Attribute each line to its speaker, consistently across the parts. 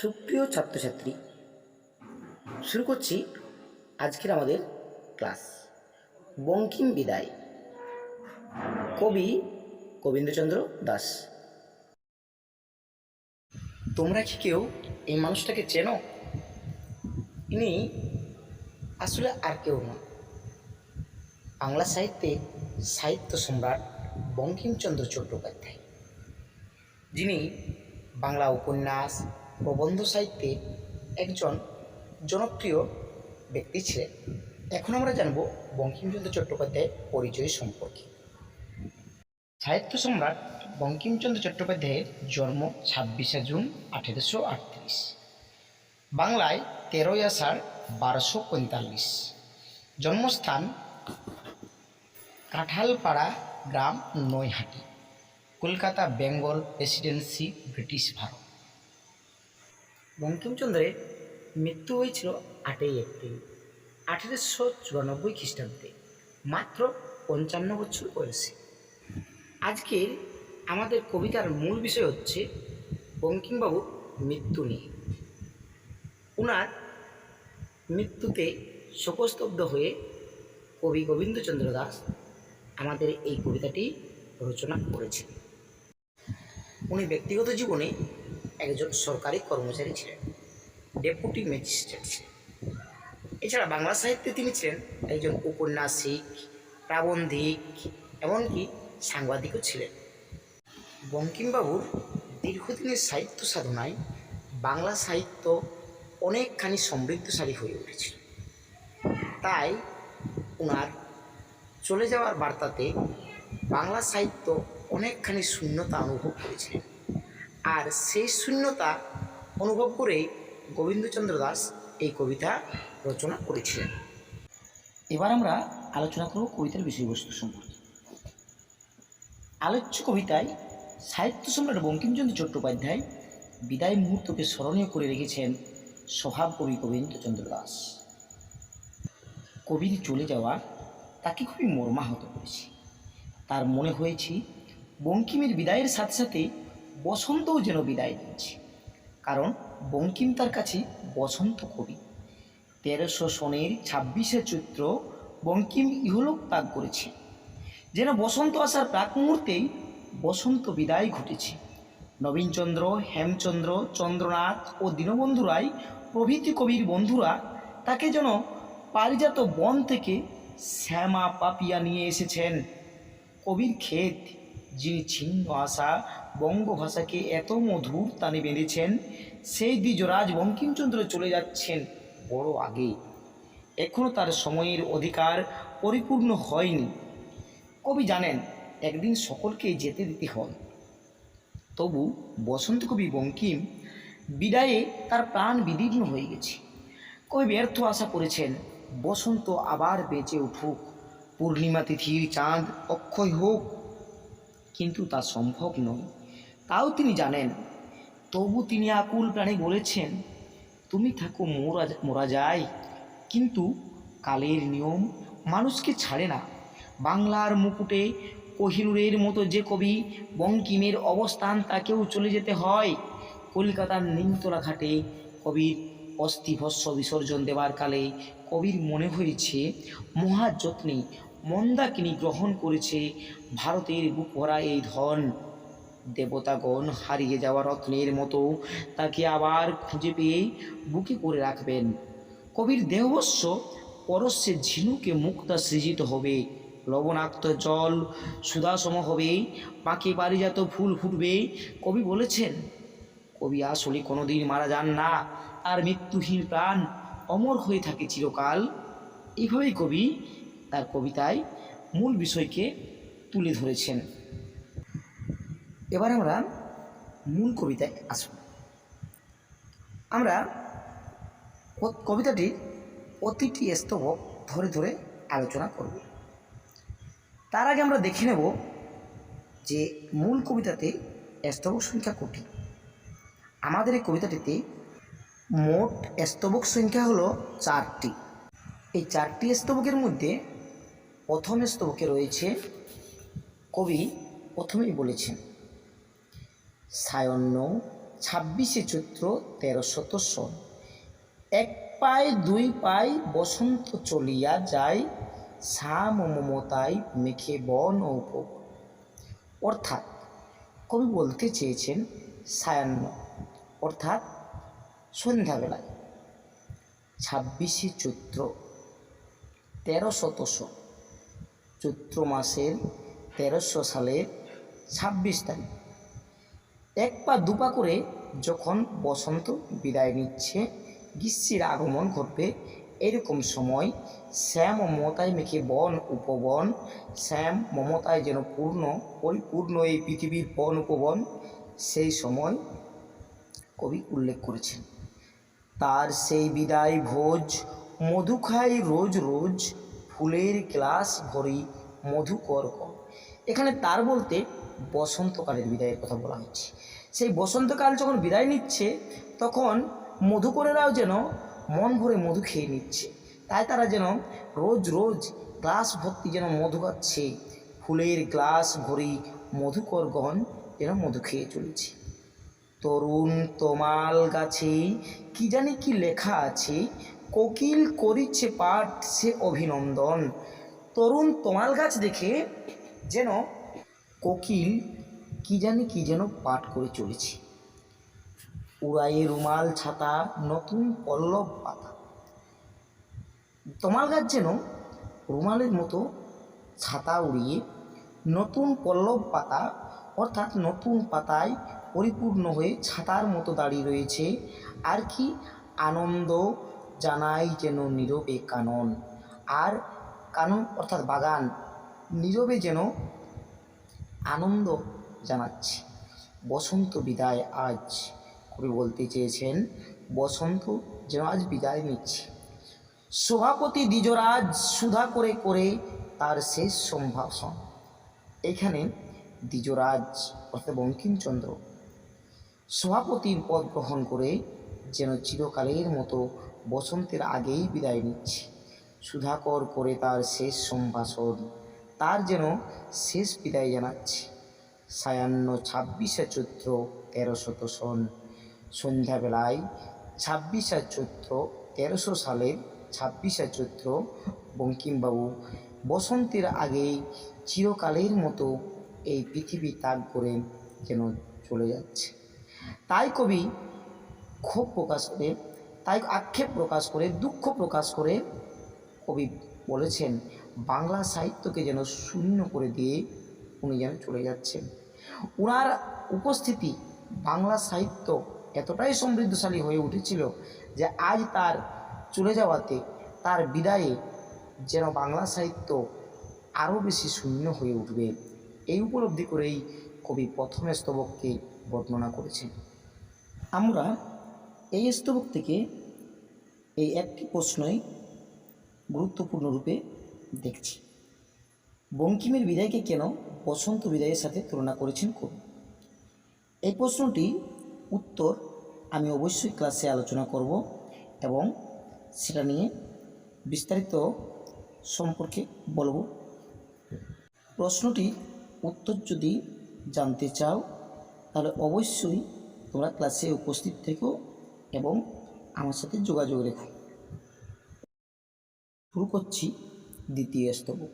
Speaker 1: সুপ্রিয় ছাত্রছাত্রী, শুরু করছি আজকের আমাদের ক্লাস। বঙ্কিম বিদায়, কবি গোবিন্দচন্দ্র দাস। তোমরা কি কেউ এই মানুষটাকে চেনো? ইনি আসলে আর কেউ নন, বাংলা সাহিত্যে সাহিত্য সম্রাট বঙ্কিমচন্দ্র চট্টোপাধ্যায়, যিনি বাংলা উপন্যাস প্রবন্ধ সাহিত্যে একজন জনপ্রিয় ব্যক্তি ছিলেন। এখন আমরা জানব বঙ্কিমচন্দ্র চট্টোপাধ্যায়ের পরিচয় সম্পর্কে। সাহিত্য সম্রাট বঙ্কিমচন্দ্র চট্টোপাধ্যায়ের জন্ম 26শে জুন 1838, বাংলায় 13ই আষাঢ় 1245। জন্মস্থান কাঁঠালপাড়া গ্রাম, নৈহাটি, কলকাতা, বেঙ্গল প্রেসিডেন্সি, ব্রিটিশ ভারত। বঙ্কিমচন্দ্রের মৃত্যু হয়েছিল 8ই এপ্রিল 1894 খ্রিস্টাব্দে, মাত্র 55 বছর বয়সে। আজকের আমাদের কবিতার মূল বিষয় হচ্ছে বঙ্কিমবাবুর মৃত্যু নিয়ে। ওনার মৃত্যুতে শোকস্তব্ধ হয়ে কবি গোবিন্দচন্দ্র দাস আমাদের এই কবিতাটি রচনা করেছেন। উনি ব্যক্তিগত জীবনে একজন সরকারি কর্মচারী ছিলেন, ডেপুটি ম্যাজিস্ট্রেট ছিলেন। এছাড়া বাংলা সাহিত্যে তিনি ছিলেন একজন ঔপন্যাসিক, প্রাবন্ধিক, এমনকি সাংবাদিকও ছিলেন। বঙ্কিমবাবুর দীর্ঘদিনের সাহিত্য সাধনায় বাংলা সাহিত্য অনেকখানি সমৃদ্ধশালী হয়ে উঠেছিল। তাই ওনার চলে যাওয়ার বার্তাতে বাংলা সাহিত্য অনেকখানি শূন্যতা অনুভব করেছিলেন, আর সেই শূন্যতা অনুভব করেই গোবিন্দচন্দ্র দাস এই কবিতা রচনা করেছিলেন। এবার আমরা আলোচনা করব কবিতার বিষয়বস্তু সম্পর্কে। আলোচ্য কবিতায় সাহিত্য সম্রাট বঙ্কিমচন্দ্র চট্টোপাধ্যায় বিদায় মুহূর্তকে স্মরণীয় করে রেখেছেন স্বভাব কবি গোবিন্দচন্দ্র দাস। কবির চলে যাওয়া তাকে খুবই মর্মাহত করেছে। তার মনে হয়েছে বঙ্কিমের বিদায়ের সাথে সাথে বসন্তও যেন বিদায় নিয়েছে, কারণ বঙ্কিম তার কাছে বসন্ত কবি। 1300 সনের 26শে চৈত্র বঙ্কিম ইহলোক ত্যাগ করেছে, যেন বসন্ত আসার প্রাক মুহূর্তেই বসন্ত বিদায় ঘটেছে। নবীনচন্দ্র, হেমচন্দ্র, চন্দ্রনাথ ও দীনবন্ধু রায় প্রভৃতি কবির বন্ধুরা তাকে যেন পারিজাত বন থেকে শ্যামা পাপিয়া নিয়ে এসেছেন। কবির ক্ষেত, যিনি ছিন্ন আশা বঙ্গভাষাকে এত মধুর টানে বেঁধেছেন, সেই দ্বিজরাজ বঙ্কিমচন্দ্র চলে যাচ্ছেন বড় আগে। এখনও তার সময়ের অধিকার পরিপূর্ণ হয়নি। কবি জানেন একদিন সকলকেই যেতে দিতে হয়। তবু বসন্ত কবি বঙ্কিম বিদায়ে তার প্রাণ বিদীর্ণ হয়ে গেছে। কবি ব্যর্থ আশা করেছেন বসন্ত আবার বেঁচে উঠুক, পূর্ণিমা তিথির চাঁদ অক্ষয় হোক, কিন্তু তা সম্ভব নয়। তাও তিনি জানেন। তবু তিনি আকুল প্রাণে বলেছেন, তুমি থাকো মোরা যায়। কিন্তু কালের নিয়ম মানুষকে ছাড়ে না। বাংলার মুকুটে কোহিনূরের মতো যে কবি বঙ্কিমের অবস্থান, তাকেও চলে যেতে হয়। কলকাতার নিমতলা ঘাটে কবির অস্থিভস্ম বিসর্জন দেবার কালে কবির মনে হয়েছে মহাযত্নে মন্দাকিনী গ্রহণ করেছে ভারতের বুক ভরা এই ধন। দেবতাগণ হারিয়ে যাওয়া রত্নের মতো তাকে আবার খুঁজে পেয়ে বুকে করে রাখবেন। কবির দেহবস্য পরশে ঝিনুকে মুক্তা সৃজিত হবে, লবণাক্ত জল সুধাসম হবে, পাকে পারিজাত ফুল ফুটবে। কবি বলেছেন কবি আসলে কোনোদিন মারা যান না, তার মৃত্যুহীন প্রাণ অমর হয়ে থাকে চিরকাল। এইভাবেই কবি তার কবিতায় মূল বিষয়কে তুলে ধরেছেন। এবার আমরা মূল কবিতায় আসব। আমরা কবিতাটির প্রতিটি স্তবক ধরে ধরে আলোচনা করব। তার আগে আমরা দেখে নেব যে মূল কবিতাতে স্তবক সংখ্যা কটি। আমাদের এই কবিতাটিতে মোট স্তবক সংখ্যা হলো 4টি। এই 4টি স্তবকের মধ্যে প্রথম স্তবকে রয়েছে, কবি প্রথমেই বলেছেন, সায়ন্য চৈত্র 1300 সন। এক পায় দুই পায় বসন্ত চলিয়া যায়, শ্যাম মমতায় মেখে বন ও উপবন। অর্থাৎ কবি বলতে চেয়েছেন সায়াহ্ন অর্থাৎ সন্ধ্যাবেলায় 26 চৈত্র 1300 সন, চৈত্র মাসের 1300 সালের 26 তারিখ এক পা দুপা করে যখন বসন্ত বিদায় নিচ্ছে, গ্রীষ্মের আগমন ঘটবে, এরকম সময় শ্যাম মমতায় মেখে বন উপবন, শ্যাম মমতায় যেন পরিপূর্ণ এই পৃথিবীর বন উপবন, সেই সময় কবি উল্লেখ করেছেন। তার সেই বিদায় ভোজ, মধু খাই রোজ রোজ, ফুলের গ্লাস ভরি মধুকর কর। এখানে তার বলতে বসন্তকালের বিদায়ের কথা বলা হচ্ছে। সেই বসন্তকাল যখন বিদায় নিচ্ছে, তখন মধুকরেরাও যেন মন ভরে মধু খেয়ে নিচ্ছে। তাই তারা যেন রোজ রোজ গ্লাস ভর্তি যেন মধু খাচ্ছে, ফুলের গ্লাস ভরি মধুকরগণ যেন মধু খেয়ে চলেছে। তরুণ তমাল গাছে কি জানি কি লেখা আছে, কোকিল করিচ্ছে পাঠ সে অভিনন্দন। তরুণ তমাল গাছ দেখে যেন কোকিল কি জানি কি যেন পাঠ করে চলেছে। উড়ায়ে রুমাল ছাতা নতুন পল্লব পাতা। তমাল গাছ যেন রুমালের মতো ছাতা উড়িয়ে নতুন পল্লব পাতা অর্থাৎ নতুন পাতায় পরিপূর্ণ হয়ে ছাতার মতো দাঁড়িয়ে রয়েছে। আর কি আনন্দ জানাই যেন নীরবে কানন। আর কানন অর্থাৎ বাগান নীরবে যেন আনন্দ জানাচ্ছে। বসন্ত বিদায় আজ, কবি বলতে চেয়েছেন বসন্ত যেন আজ বিদায় নিচ্ছে। সভাপতি দ্বিজরাজ সুধা করে করে তার শেষ সম্ভাষণ। এখানে দ্বিজরাজ অর্থাৎ বঙ্কিমচন্দ্র সভাপতির পদ গ্রহণ করে যেন চিরকালের মতো বসন্তের আগেই বিদায় নিচ্ছে। সুধাকর করে তার শেষ সম্ভাষণ, তার যেন শেষ বিদায় জানাচ্ছে। সায়াহ্ন 26 চৈত্র 1300 সন, সন্ধ্যাবেলায় 26 চৈত্র 1300 সালের 26 চৈত্র বঙ্কিমবাবু বসন্তের আগেই চিরকালের মতো এই পৃথিবী ত্যাগ করে যেন চলে যাচ্ছে। তাই কবি ক্ষোভ প্রকাশ করে, তাই আক্ষেপ প্রকাশ করে, দুঃখ প্রকাশ করে কবি বলেছেন বাংলা সাহিত্যকে যেন শূন্য করে দিয়ে উনি যেন চলে যাচ্ছেন। ওনার উপস্থিতি বাংলা সাহিত্য এতটাই সমৃদ্ধশালী হয়ে উঠেছিল যে আজ তার চলে যাওয়াতে, তার বিদায়ে যেন বাংলা সাহিত্য আরও বেশি শূন্য হয়ে উঠবে। এই উপলব্ধি করেই কবি প্রথম স্তবককে বর্ণনা করেছেন। আমরা এই স্তবক থেকে এই একটি প্রশ্নই গুরুত্বপূর্ণ রূপে দেখছি। বঙ্কিমের বিদায়কে কেন বসন্ত বিদায়ের সাথে তুলনা করেছেন কবি? এই প্রশ্নটি উত্তর আমি অবশ্যই ক্লাসে আলোচনা করব এবং সেটা নিয়ে বিস্তারিত সম্পর্কে বলব। প্রশ্নটির উত্তর যদি জানতে চাও তাহলে অবশ্যই তোমরা ক্লাসে উপস্থিত থেকো এবং আমার সাথে যোগাযোগ রেখো। শুরু করছি দ্বিতীয় স্তবক।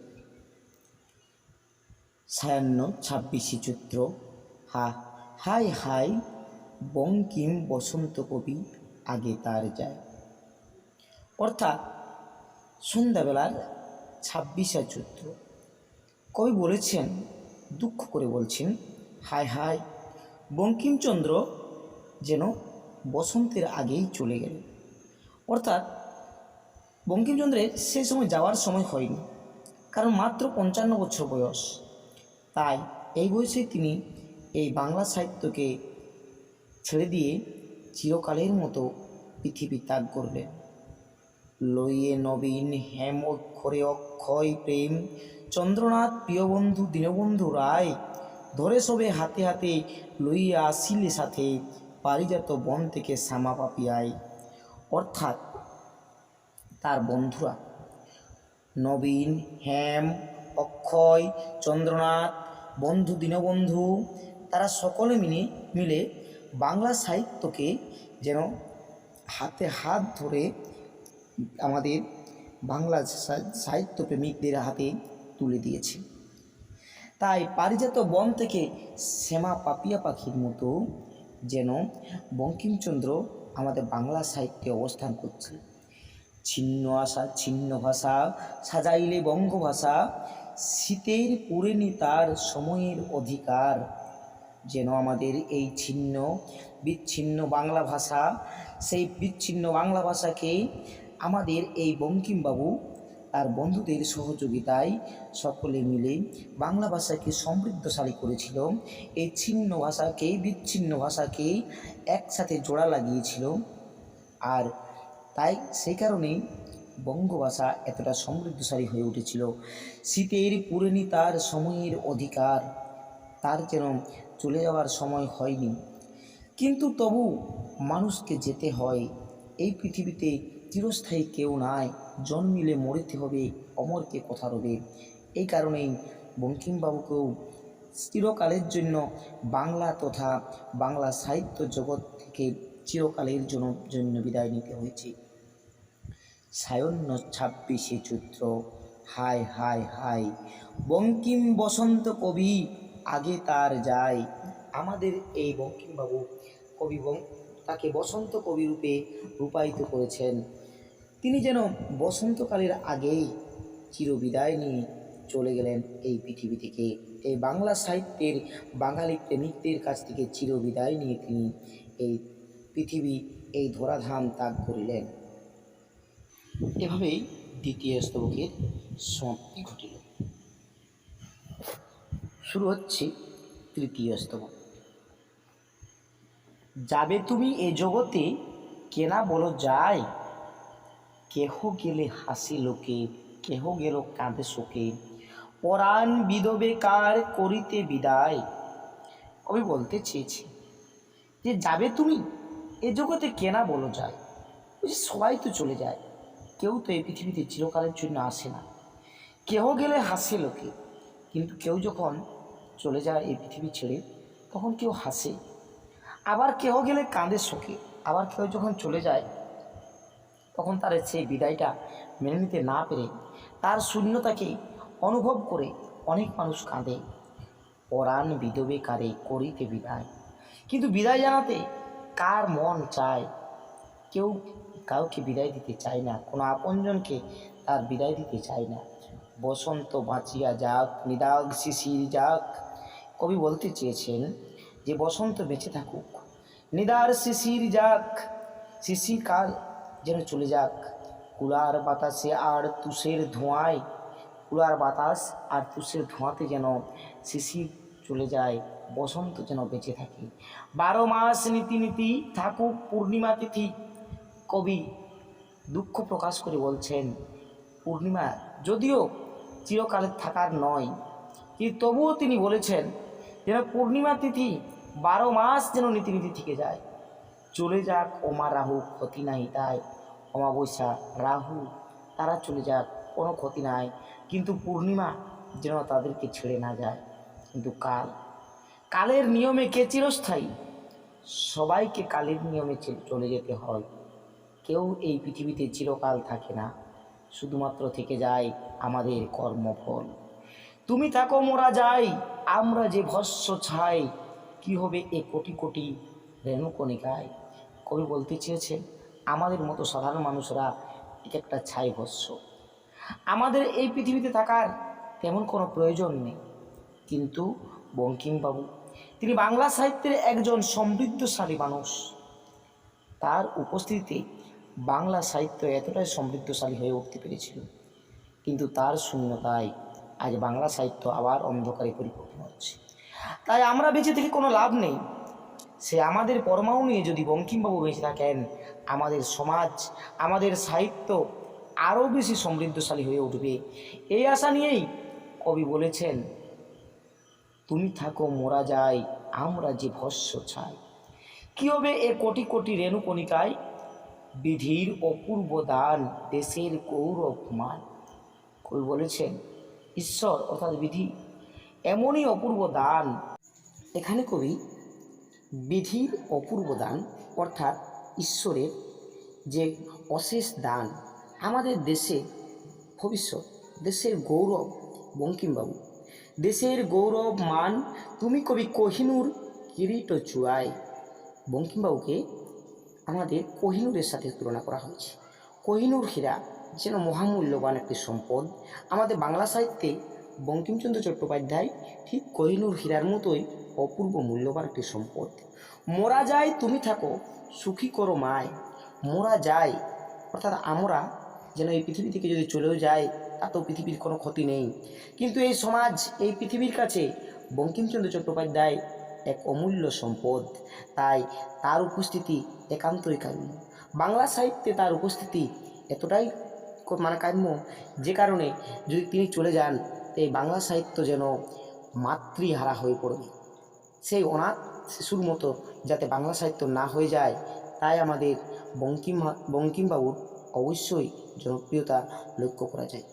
Speaker 1: সায়াহ্ন 26 চৈত্র, হাই হাই বঙ্কিম বসন্ত কবি আগে তার যায়। অর্থাৎ সন্ধ্যাবেলার 26 চৈত্র কবি বলেছেন, দুঃখ করে বলছেন, হায় হায় বঙ্কিমচন্দ্র যেন বসন্তের আগেই চলে গেলেন। অর্থাৎ বঙ্কিমচন্দ্রের সে সময় যাওয়ার সময় হয়নি, কারণ মাত্র 55 বছর বয়স। তাই এই বয়সে তিনি এই বাংলা সাহিত্যকে ছেড়ে দিয়ে চিরকালের মতো পৃথিবী ত্যাগ করলেন। লইয়ে নবীন হেম অক্ষরে অক্ষয় প্রেম, চন্দ্রনাথ প্রিয়বন্ধু দীনবন্ধু রায়, ধরে সবে হাতে হাতে লইয়া আসিলে সাথে, পারিজাত বন থেকে শ্যামা পাপিয়ায়। অর্থাৎ তার বন্ধুরা নবীন, হেম, অক্ষয়, চন্দ্রনাথ, বন্ধু দীনবন্ধু, তারা সকলে মিলে বাংলা সাহিত্যকে যেন হাতে হাত ধরে আমাদের বাংলা সাহিত্য প্রেমিকদের হাতে তুলে দিয়েছে। তাই পারিজাত বন থেকে শ্যামা পাপিয়া পাখির মতো যেন বঙ্কিমচন্দ্র আমাদের বাংলা সাহিত্যে অবস্থান করছে। ছিন্ন আশা ছিন্ন ভাষা সাজাইলে বঙ্গভাষা, শীতের পুরেনি তার সময়ের অধিকার। যেন আমাদের এই ছিন্ন বিচ্ছিন্ন বাংলা ভাষা, সেই বিচ্ছিন্ন বাংলা ভাষাকে আমাদের এই বঙ্কিমবাবু তার বন্ধুদের সহযোগিতায় সকলে মিলে বাংলা ভাষাকে সমৃদ্ধশালী করেছিল। এই ছিন্ন ভাষাকে বিচ্ছিন্ন ভাষাকে একসাথে জোড়া লাগিয়েছিল। আর তাই সেই কারণেই বঙ্গভাষা এতটা সমৃদ্ধশালী হয়ে উঠেছিল। শীতের পুরেনি তার সময়ের অধিকার, তার যেন চলে যাওয়ার সময় হয়নি, কিন্তু তবু মানুষকে যেতে হয়। এই পৃথিবীতে চিরস্থায়ী কেউ নাই, জন্মিলে মরিতে হবে, অমরকে কথা রবে। এই কারণেই বঙ্কিমবাবুকেও চিরকালের জন্য বাংলা তথা বাংলা সাহিত্য জগৎ থেকে চিরকালের জন্য বিদায় নিতে হয়েছে। সায়ন্য 26শে চৈত্র, হায় হায় হায়, বঙ্কিম বসন্ত কবি আগে তার যায়। আমাদের এই বঙ্কিমবাবু কবি তাকে বসন্ত কবি রূপে রূপায়িত করেছেন। তিনি যেন বসন্তকালের আগেই চিরবিদায় নিয়ে চলে গেলেন এই পৃথিবী থেকে। এই বাংলা সাহিত্যের বাঙালি প্রেমিকদের কাছ থেকে চিরবিদায় নিয়ে তিনি এই পৃথিবী এই ধরাধাম ত্যাগ করিলেন। এভাবেই দ্বিতীয় স্তবকের সমাপ্তি ঘটিল। শুরু হচ্ছে তৃতীয় স্তবক। যাবে তুমি এ জগতে কেনা বলো যায়, কেহ গেলে হাসি লোকে, কেহ গেল কাঁদে শোকে, পরাণ বিদবে কার করিতে বিদায়। কবি বলতে চেয়েছে যে যাবে তুমি এ জগতে কেনা বলো যায়। সবাই তো চলে যায়, কেউ তো এই পৃথিবীতে চিরকালের জন্য আসে না। কেহ গেলে হাসে লোকে, কিন্তু কেউ যখন চলে যায় এই পৃথিবী ছেড়ে তখন কেউ হাসে, আবার কেহ গেলে কাঁদে শোকে। আবার কেউ যখন চলে যায় তখন তার সেই বিদায়টা মেনে নিতে না পেরে তার শূন্যতাকে অনুভব করে অনেক মানুষ কাঁদে। পরাণ বিদবে কারে করিতে বিদায়, কিন্তু বিদায় জানাতে কার মন চায়? কেউ কাউকে বিদায় দিতে চায় না, কোনো আপনজনকে তার বিদায় দিতে চায় না। বসন্ত বাঁচিয়া যাক, নিদাগ শিশির যাক। কবি বলতে চেয়েছেন যে বসন্ত বেঁচে থাকুক, নিদার শিশির যাক, শিশির কাল যেন চলে যাক। কুলার বাতাসে আর তুষের ধোঁয়ায়, কুলার বাতাস আর তুষের ধোঁয়াতে যেন শিশির চলে যায়, বসন্ত যেন বেঁচে থাকে। 12 মাস নীতি নীতি থাকুক পূর্ণিমা তিথি। কবি দুঃখ প্রকাশ করে বলছেন পূর্ণিমা যদিও চিরকালের থাকার নয়, কিন্তু তবুও তিনি বলেছেন যেন পূর্ণিমা তিথি 12 মাস যেন নীতিনীতি থেকে যায়। চলে যাক ওমা রাহু, ক্ষতি নাই তাই। অমাবস্যা রাহু তারা চলে যাক, কোনো ক্ষতি নাই, কিন্তু পূর্ণিমা যেন তাদেরকে ছেড়ে না যায়। কিন্তু কালের নিয়মে কে চিরস্থায়ী? সবাইকে কালের নিয়মে চলে যেতে হয়। কেউ এই পৃথিবীতে চিরকাল থাকে না, শুধুমাত্র থেকে যায় আমাদের কর্মফল। তুমি থাকো মোরা যাই, আমরা যে ভস্য ছাই, কি হবে এ কোটি কোটি রেণুকণিকায়। কবি বলতে চেয়েছেন আমাদের মতো সাধারণ মানুষরা এক একটা ছাই ভস্য। আমাদের এই পৃথিবীতে থাকার তেমন কোনো প্রয়োজন নেই, কিন্তু বঙ্কিমবাবু তিনি বাংলা সাহিত্যের একজন সমৃদ্ধশালী মানুষ। তার উপস্থিতিতে বাংলা সাহিত্য এতটাই সমৃদ্ধশালী হয়ে উঠতে পেরেছিল, কিন্তু তার শূন্যতায় আজ বাংলা সাহিত্য আবার অন্ধকারে পরিপূর্ণ হচ্ছে। তাই আমরা বেঁচে থেকে কোনো লাভ নেই। সে আমাদের পরমাণু নিয়ে যদি বঙ্কিমবাবু বেঁচে থাকেন, আমাদের সমাজ আমাদের সাহিত্য আরও বেশি সমৃদ্ধশালী হয়ে উঠবে। এই আশা নিয়েই কবি বলেছেন তুমি থাকো মোরা যাই, আমরা যে ভস্য ছাই। কী হবে এ কোটি কোটি রেণুকণিকায়, বিধির অপূর্ব দান দেশের গৌরব মান। কবি বলেছেন ঈশ্বর অর্থাৎ বিধি এমনই অপূর্ব দান। এখানে কবি বিধির অপূর্ব দান অর্থাৎ ঈশ্বরের যে অশেষ দান আমাদের দেশে ভবিষ্যৎ দেশের গৌরব বঙ্কিমবাবু, দেশের গৌরব মান তুমি কবি কোহিনূর কিরিট চুয়াই। বঙ্কিমবাবুকে আমাদের কোহিনূরের সাথে তুলনা করা হয়েছে। কোহিনূর হীরা যেন মহামূল্যবান একটি সম্পদ। আমাদের বাংলা সাহিত্যে বঙ্কিমচন্দ্র চট্টোপাধ্যায় ঠিক কোহিনূর হীরার মতোই অপূর্ব মূল্যবান একটি সম্পদ। মোরা যায় তুমি থাকো সুখী করো মায়। মোরা যায় অর্থাৎ আমরা যেন এই পৃথিবী থেকে যদি চলেও যায় তাতেও পৃথিবীর কোনো ক্ষতি নেই, কিন্তু এই সমাজ এই পৃথিবীর কাছে বঙ্কিমচন্দ্র চট্টোপাধ্যায় এক অমূল্য সম্পদ। তাই তার উপস্থিতি একান্তই কাম্য। বাংলা সাহিত্যে তার উপস্থিতি এতটাই কাম্য, যে কারণে যদি তিনি চলে যান এই বাংলা সাহিত্য যেন মাতৃহারা হয়ে পড়বে। সেই অনাথ শিশুর মতো যাতে বাংলা সাহিত্য না হয়ে যায়, তাই আমাদের বঙ্কিমবাবুর অবশ্যই জনপ্রিয়তা লক্ষ্য করা যায়।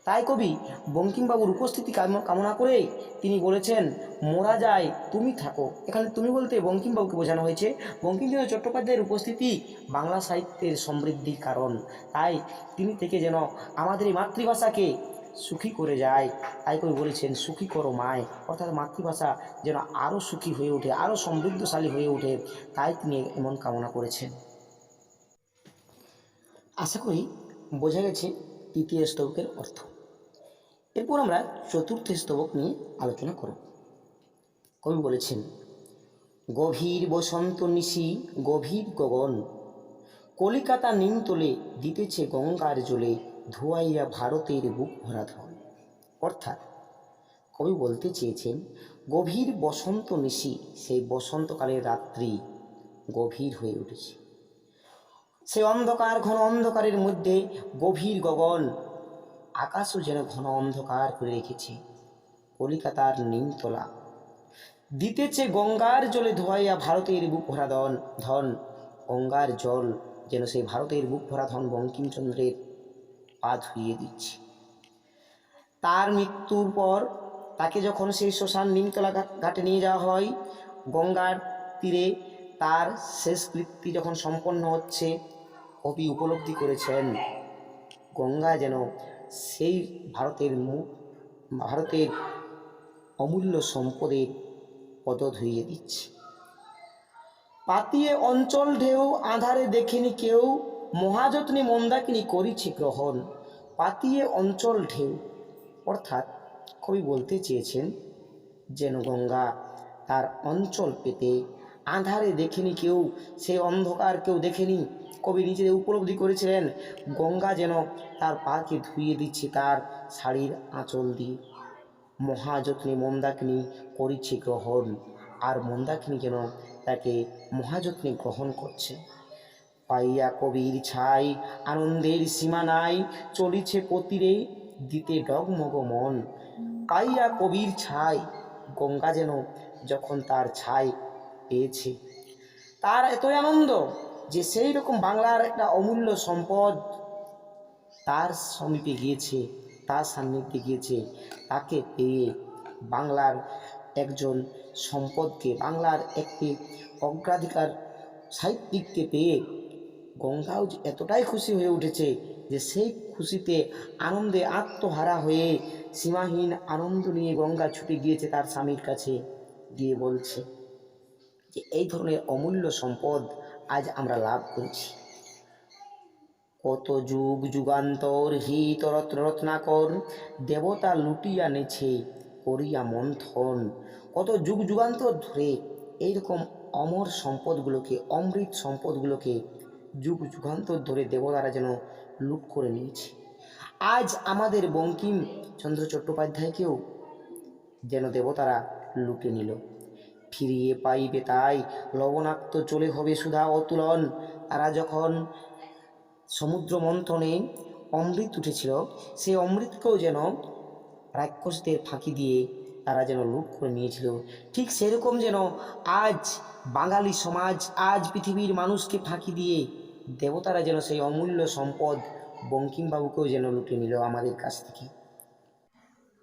Speaker 1: তাই কবি বঙ্কিমবাবুর উপস্থিতি কামনা করে তিনি বলেছেন মোরা যায় তুমি থাকো। এখানে তুমি বলতে বঙ্কিমবাবুকে বোঝানো হয়েছে। বঙ্কিমচন্দ্র চট্টোপাধ্যায়ের উপস্থিতি বাংলা সাহিত্যের সমৃদ্ধির কারণ। তাই তিনি থেকে যেন আমাদের এই মাতৃভাষাকে সুখী করে যায়। তাই কবি বলেছেন সুখী করো মায়, অর্থাৎ মাতৃভাষা যেন আরও সুখী হয়ে ওঠে, আরও সমৃদ্ধশালী হয়ে ওঠে, তাই তিনি এমন কামনা করেছেন। আশা করি বোঝা গেছে তৃতীয় স্তবকের অর্থ। এরপর আমরা চতুর্থ স্তবক নিয়ে আলোচনা করব। কবি বলেছেন গভীর বসন্ত নিশি গভীর গগন, কলিকাতা নিমতলে দিতেছে গঙ্গার জলে ধোয়াইয়া ভারতের বুক ভরা ধন। অর্থাৎ কবি বলতে চেয়েছেন গভীর বসন্ত নিশি, সেই বসন্তকালের রাত্রি গভীর হয়ে উঠেছে, সে অন্ধকার ঘন অন্ধকারের মধ্যে গভীর গগন, আকাশও যেন ঘন অন্ধকার করে রেখেছে। কলিকাতার নিমতলা দিতেছে গঙ্গার জলে ধোয়াইয়া ভারতের বুক ভরা ধন। গঙ্গার জল যেন সেই ভারতের বুক ভরা ধন বঙ্কিমচন্দ্রের পা ধুইয়ে দিচ্ছে। তার মৃত্যুর পর তাকে যখন সেই শ্মশান নিমতলা ঘাটে নিয়ে যাওয়া হয়, গঙ্গার তীরে তার শেষকৃত্য যখন সম্পন্ন হচ্ছে, কবি উপলব্ধি করেছেন গঙ্গা যেন সেই ভারতের অমূল্য সম্পদের পদ ধুইয়ে দিচ্ছে। পাতিয়ে অঞ্চল ঢেউ আঁধারে দেখেনি কেউ, মহাযত্নে মন্দাকিনী করিছে গ্রহণ। পাতিয়ে অঞ্চল ঢেউ অর্থাৎ কবি বলতে চেয়েছেন যেন গঙ্গা তার অঞ্চল পেতে আঁধারে দেখেনি কেউ, সেই অন্ধকার কেউ দেখেনি। কবি নিজে উপলব্ধি করেছিলেন গঙ্গা যেন তার পাকে ধুইয়ে দিচ্ছে তার শাড়ির আঁচল দিয়ে। মহাযত্নে মন্দাকিনী করিছে গ্রহণ, আর মন্দাকিনী যেন তাকে মহাযত্নে গ্রহণ করছে। পাইয়া কবির ছাই আনন্দের সীমা নাই, চলিছে পতিরে দিতে ডগমগ মন। পাইয়া কবির ছাই, গঙ্গা যেন যখন তার ছাই পেয়েছে তার এতই আনন্দ যে সেই রকম বাংলার একটা অমূল্য সম্পদ তার সমীপে গিয়েছে, তার সান্নিধ্যে গিয়েছে। তাকে পেয়ে বাংলার একজন সম্পদকে, বাংলার একটি অগ্রাধিকার সাহিত্যিককে পেয়ে গঙ্গাও এতটাই খুশি হয়ে উঠেছে যে সেই খুশিতে আনন্দে আত্মহারা হয়ে সীমাহীন আনন্দ নিয়ে গঙ্গা ছুটে গিয়েছে তার স্বামীর কাছে, গিয়ে বলছে যে এই ধরনের অমূল্য সম্পদ আজ আমরা লাভ করছি। কত যুগ যুগান্তর হিত রত্নাকর, দেবতা লুটিয়া নেছে করিয়া মন্থন। কত যুগ যুগান্তর ধরে এইরকম অমর সম্পদগুলোকে, অমৃত সম্পদগুলোকে যুগ যুগান্তর ধরে দেবতারা যেন লুট করে নিয়েছে। আজ আমাদের বঙ্কিমচন্দ্র চট্টোপাধ্যায়কেও যেন দেবতারা লুটে নিল। ফিরিয়ে পাইবে তাই লবণাক্ত চলে হবে সুধা অতুলন। তারা যখন সমুদ্র মন্থনে অমৃত উঠেছিল, সেই অমৃতকেও যেন রাক্ষসদের ফাঁকি দিয়ে তারা যেন লুট করে নিয়েছিল। ঠিক সেরকম যেন আজ বাঙালি সমাজ, আজ পৃথিবীর মানুষকে ফাঁকি দিয়ে দেবতারা যেন সেই অমূল্য সম্পদ বঙ্কিমবাবুকেও যেন লুটে নিল আমাদের কাছ থেকে।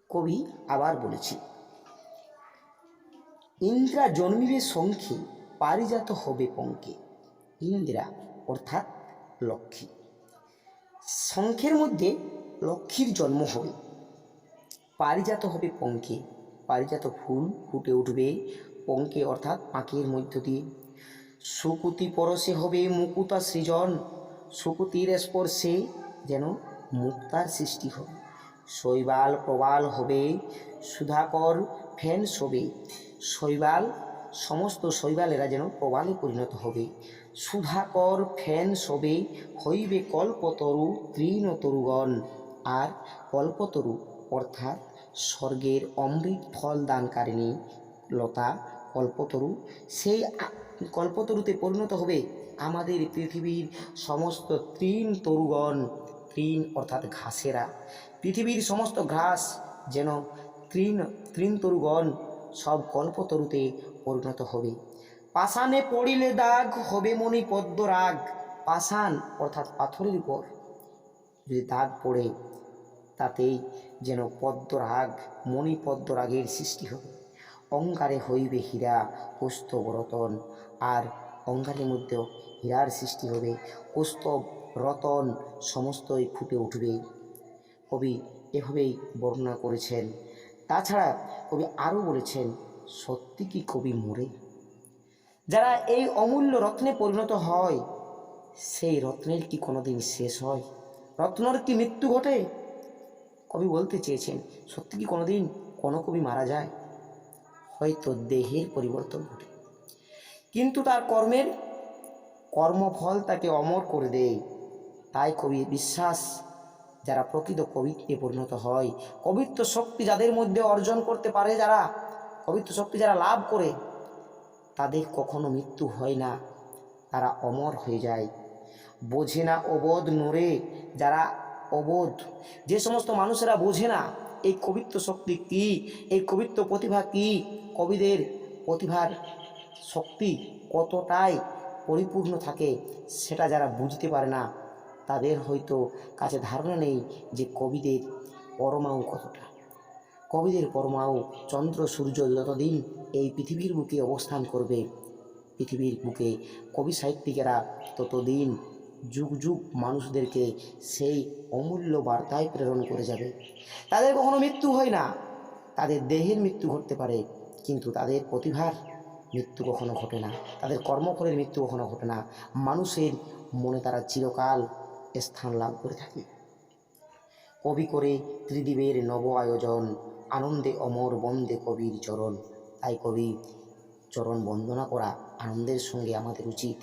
Speaker 1: কবি আবার বলেছি ইন্দ্রা জন্মিবে শঙ্খে পারিজাত হবে পঙ্কে, ইন্দিরা অর্থাৎ লক্ষ্মী। শঙ্খের মধ্যে লক্ষ্মীর জন্ম হবে। পারিজাত হবে পঙ্কে, পারিজাত ফুল ফুটে উঠবে পঙ্কে অর্থাৎ পাঁকের মধ্য দিয়ে। সুকুতি পরশে হবে মুকুতা সৃজন, সুকুতির স্পর্শে যেন মুক্তার সৃষ্টি হবে। শৈবাল প্রবাল হবে সুধাকর ফেন শোবে, শৈবাল সমস্ত শৈবালেরা যেন প্রবালে পরিণত হবে। সুধাকর ফেন শোবে হইবে কল্পতরু তৃণতরুগণ, আর কল্পতরু অর্থাৎ স্বর্গের অমৃত ফল দানকারিণী লতা কল্পতরু, সেই কল্পতরুতে পরিণত হবে আমাদের পৃথিবীর সমস্ত তৃণ তরুগণ। তৃণ অর্থাৎ ঘাসেরা, পৃথিবীর সমস্ত ঘাস যেন তৃণ তরুগণ সব কল্পতরুতে পরিণত হবে। পাষাণে পড়িলে দাগ হবে মণি পদ্ম রাগ, পাষাণ অর্থাৎ পাথরের উপর যদি দাগ পড়ে তাতেই যেন পদ্মরাগ মণিপদ্ম রাগের সৃষ্টি হবে। অঙ্গারে হইবে হীরা কৌস্তব রতন, আর অঙ্গারের মধ্যেও হীরার সৃষ্টি হবে। কৌস্তব রতন সমস্তই ফুটে উঠবে। কবি এভাবেই বর্ণনা করেছেন। তাছাড়া কবি আরও বলেছেন, সত্যি কি কবি মরে? যারা এই অমূল্য রত্নে পরিণত হয় সেই রত্নের কি কোনোদিন শেষ হয়? রত্নর কি মৃত্যু ঘটে? কবি বলতে চেয়েছেন, সত্যি কি কোনোদিন কোনো কবি মারা যায়? হয়তো দেহের পরিবর্তন ঘটে, কিন্তু তার কর্মফল তাকে অমর করে দেয়। তাই কবি বিশ্বাস, যারা প্রকৃত কবিত্বে পরিণত হয়, কবিত্ব শক্তি যাদের মধ্যে অর্জন করতে পারে, যারা কবিত্ব শক্তি যারা লাভ করে, তাদের কখনো মৃত্যু হয় না, তারা অমর হয়ে যায়। বোঝে না অবোধ নূরে, যারা অবোধ, যে সমস্ত মানুষেরা বোঝে না এই কবিত্ব শক্তি কী, এই কবিত্ব প্রতিভা কী, কবিদের প্রতিভার শক্তি কতটাই পরিপূর্ণ থাকে, সেটা যারা বুঝতে পারে না, তাদের হয়তো কাছে ধারণা নেই যে কবিদের পরমাণু কতটা। কবিদের পরমাণু চন্দ্র সূর্য যতদিন এই পৃথিবীর বুকে অবস্থান করবে, পৃথিবীর বুকে কবি সাহিত্যিকেরা ততদিন যুগ যুগ মানুষদেরকে সেই অমূল্য বার্তায় প্রেরণ করে যাবে। তাদের কখনো মৃত্যু হয় না, তাদের দেহের মৃত্যু ঘটতে পারে, কিন্তু তাদের প্রতিভার মৃত্যু কখনো ঘটে না, তাদের কর্মফলের মৃত্যু কখনো ঘটে না। মানুষের মনে তারা চিরকাল স্থান লাভ করে থাকে। কবি করে ত্রিদিবের নব আয়োজন, আনন্দে অমর বন্দে কবির চরণ। তাই কবি চরণ বন্দনা করা আনন্দের সঙ্গে আমাদের উচিত।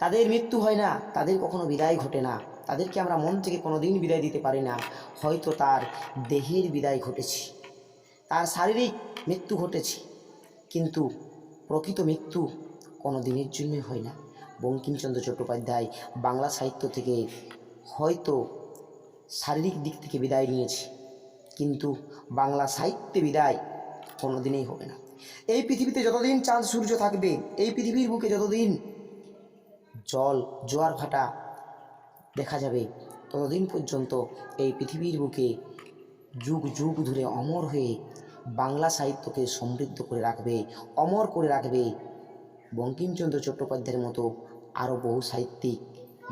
Speaker 1: তাদের মৃত্যু হয় না, তাদের কখনো বিদায় ঘটে না, তাদেরকে আমরা মন থেকে কোনো দিন বিদায় দিতে পারি না। হয়তো তার দেহের বিদায় ঘটেছে, তার শারীরিক মৃত্যু ঘটেছে, কিন্তু প্রকৃত মৃত্যু কোনো দিনের জন্যই হয় না। বঙ্কিমচন্দ্র চট্টোপাধ্যায় বাংলা সাহিত্য থেকে হয়তো শারীরিক দিক থেকে বিদায় নিয়েছে, কিন্তু বাংলা সাহিত্যে বিদায় কোনো দিনেই হবে না। এই পৃথিবীতে যতদিন চাঁদ সূর্য থাকবে, এই পৃথিবীর বুকে যতদিন জল জোয়ার ভাটা দেখা যাবে, ততদিন পর্যন্ত এই পৃথিবীর বুকে যুগ যুগ ধরে অমর হয়ে বাংলা সাহিত্যকে সমৃদ্ধ করে রাখবে, অমর করে রাখবে বঙ্কিমচন্দ্র চট্টোপাধ্যায়ের মতো আরও বহু সাহিত্যিক,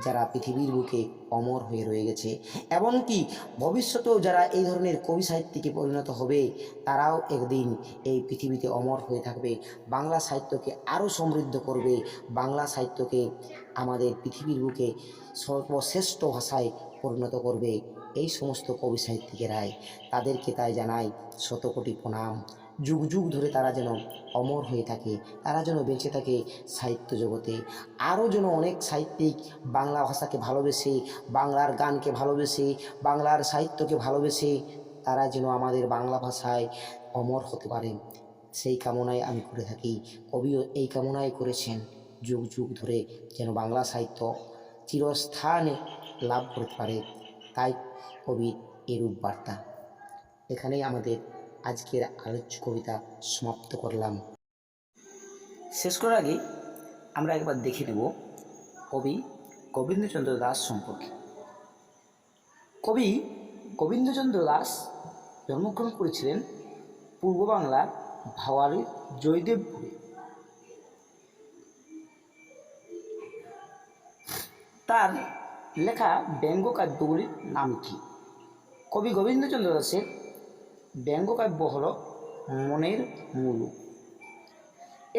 Speaker 1: যারা পৃথিবীর বুকে অমর হয়ে রয়ে গেছে। এমনকি ভবিষ্যতেও যারা এই ধরনের কবি সাহিত্যিকে পরিণত হবে, তারাও একদিন এই পৃথিবীতে অমর হয়ে থাকবে, বাংলা সাহিত্যকে আরও সমৃদ্ধ করবে, বাংলা সাহিত্যকে আমাদের পৃথিবীর বুকে সর্বশ্রেষ্ঠ ভাষায় পরিণত করবে এই সমস্ত কবি সাহিত্যিকেরাই। তাদেরকে তাই জানাই শতকোটি প্রণাম। যুগ যুগ ধরে তারা যেন অমর হয়ে থাকে, তারা যেন বেঁচে থাকে সাহিত্য জগতে। আরও যেন অনেক সাহিত্যিক বাংলা ভাষাকে ভালোবেসে, বাংলার গানকে ভালোবেসে, বাংলার সাহিত্যকে ভালোবেসে তারা যেন আমাদের বাংলা ভাষায় অমর হতে পারেন, সেই কামনায় আমি করে থাকি। কবিও এই কামনাই করেছেন, যুগ যুগ ধরে যেন বাংলা সাহিত্য চিরস্থানে লাভ করতে পারে। তাই কবির এরূপ বার্তা। এখানেই আমাদের আজকের আলোচ্য কবিতা সমাপ্ত করলাম। শেষ করার আগে আমরা একবার দেখে নেব কবি গোবিন্দচন্দ্র দাস সম্পর্কে। কবি গোবিন্দচন্দ্র দাস জন্মগ্রহণ করেছিলেন পূর্ব বাংলার ভাওয়ালির জয়দেবপুরে। তার লেখা ব্যঙ্গ কাব্যগুলির নাম কি? কবি গোবিন্দচন্দ্র দাসের ব্যঙ্গ কাব্য হল মনের মুলুক।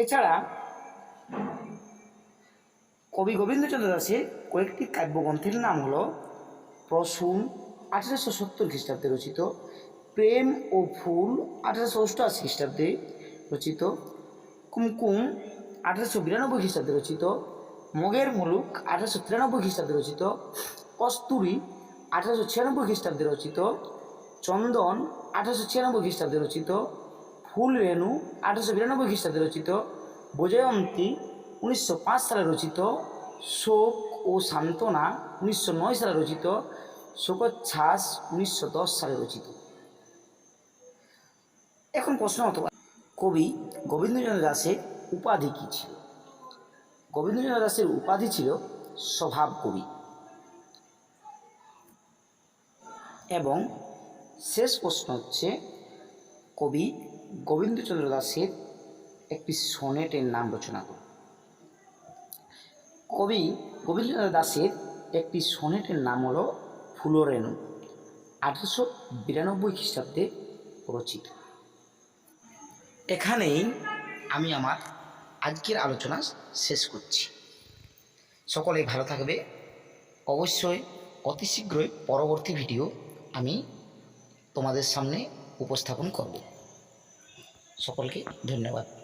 Speaker 1: এছাড়া কবি গোবিন্দচন্দ্র দাসের কয়েকটি কাব্যগ্রন্থের নাম হল প্রসূন 1870 খ্রিস্টাব্দে রচিত, প্রেম ও ফুল 1888 খ্রিস্টাব্দে রচিত, কুমকুম 1892 খ্রিস্টাব্দে রচিত, মগের মুলুক 1893 খ্রিস্টাব্দে রচিত, কস্তুরী 1896 খ্রিস্টাব্দে রচিত, চন্দন 1896 খ্রিস্টাব্দে রচিত, ফুল রেণু 1892 খ্রিস্টাব্দে রচিত, বজয়ন্তী 1905 সালে রচিত, শোক ও সান্ত্বনা 1909 সালে রচিত, শোকোচ্ছ্বাস 1910 সালে রচিত। এখন প্রশ্ন হতে পারে, কবি গোবিন্দচন্দ্র দাসের উপাধি কী ছিল? গোবিন্দচন্দ্র দাসের উপাধি ছিল স্বভাব কবি। এবং শেষ প্রশ্ন হচ্ছে, কবি গোবিন্দচন্দ্র দাসের একটি সনেটের নাম রচনা করুন। কবি গোবিন্দচন্দ্র দাসের একটি সনেটের নাম হল ফুলরেণু, 1892 খ্রিস্টাব্দে রচিত। এখানেই আমি আমার আজকের আলোচনা শেষ করছি। সকলেই ভালো থাকবে। অবশ্যই অতি শীঘ্রই পরবর্তী ভিডিও আমি তোমাদের সামনে উপস্থাপন করব। সকলকে ধন্যবাদ।